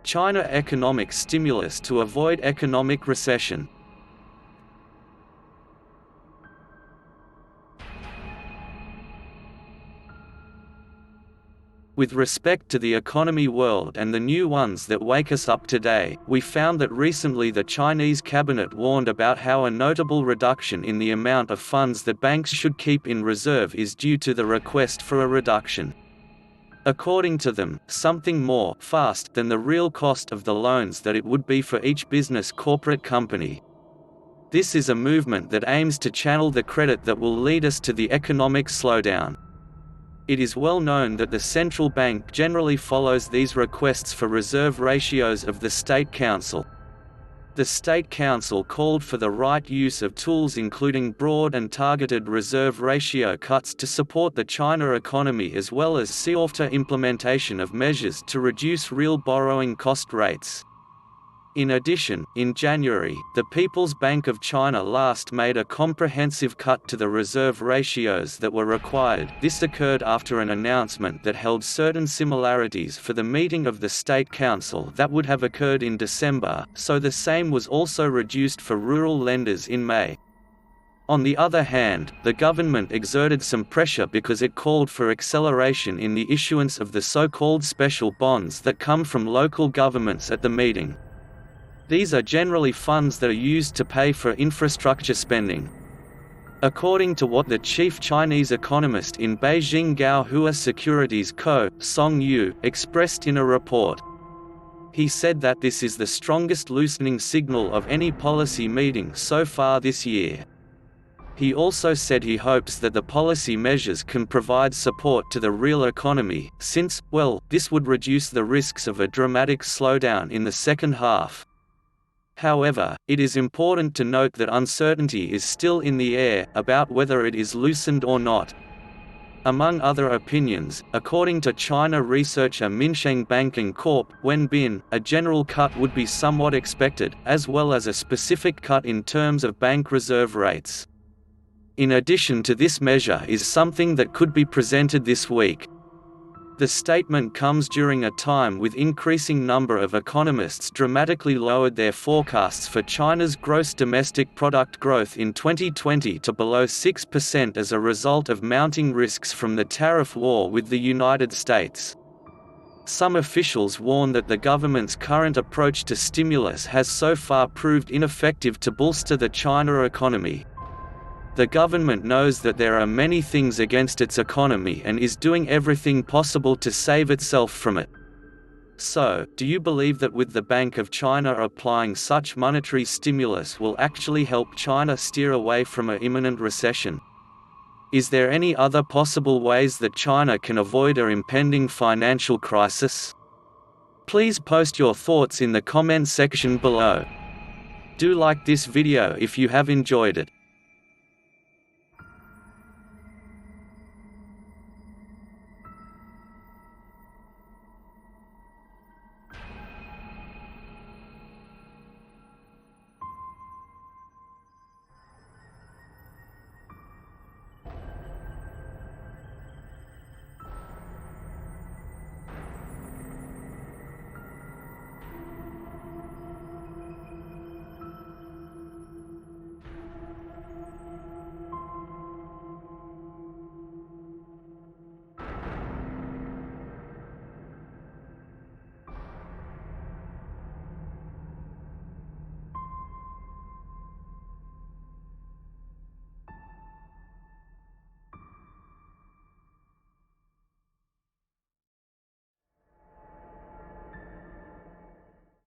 China economic stimulus to avoid economic recession. With respect to the economy world and the new ones that wake us up today, we found that recently the Chinese cabinet warned about how a notable reduction in the amount of funds that banks should keep in reserve is due to the request for a reduction. According to them, something more fast than the real cost of the loans that it would be for each business corporate company. This is a movement that aims to channel the credit that will lead us to the economic slowdown. It is well known that the central bank generally follows these requests for reserve ratios of the State Council. The State Council called for the right use of tools including broad and targeted reserve ratio cuts to support the China economy, as well as swifter implementation of measures to reduce real borrowing cost rates. In addition, in January, the People's Bank of China last made a comprehensive cut to the reserve ratios that were required. This occurred after an announcement that held certain similarities for the meeting of the State Council that would have occurred in December, so the same was also reduced for rural lenders in May. On the other hand, the government exerted some pressure because it called for acceleration in the issuance of the so-called special bonds that come from local governments at the meeting. These are generally funds that are used to pay for infrastructure spending. According to what the chief Chinese economist in Beijing Gaohua Securities Co., Song Yu, expressed in a report. He said that this is the strongest loosening signal of any policy meeting so far this year. He also said he hopes that the policy measures can provide support to the real economy, since, well, this would reduce the risks of a dramatic slowdown in the second half. However, it is important to note that uncertainty is still in the air about whether it is loosened or not. Among other opinions, according to China researcher Minsheng Banking Corp. Wenbin, a general cut would be somewhat expected, as well as a specific cut in terms of bank reserve rates. In addition to this measure is something that could be presented this week. The statement comes during a time with increasing number of economists dramatically lowered their forecasts for China's gross domestic product growth in 2020 to below 6% as a result of mounting risks from the tariff war with the United States. Some officials warn that the government's current approach to stimulus has so far proved ineffective to bolster the China economy. The government knows that there are many things against its economy and is doing everything possible to save itself from it. So, do you believe that with the Bank of China applying such monetary stimulus will actually help China steer away from an imminent recession? Is there any other possible ways that China can avoid an impending financial crisis? Please post your thoughts in the comment section below. Do like this video if you have enjoyed it.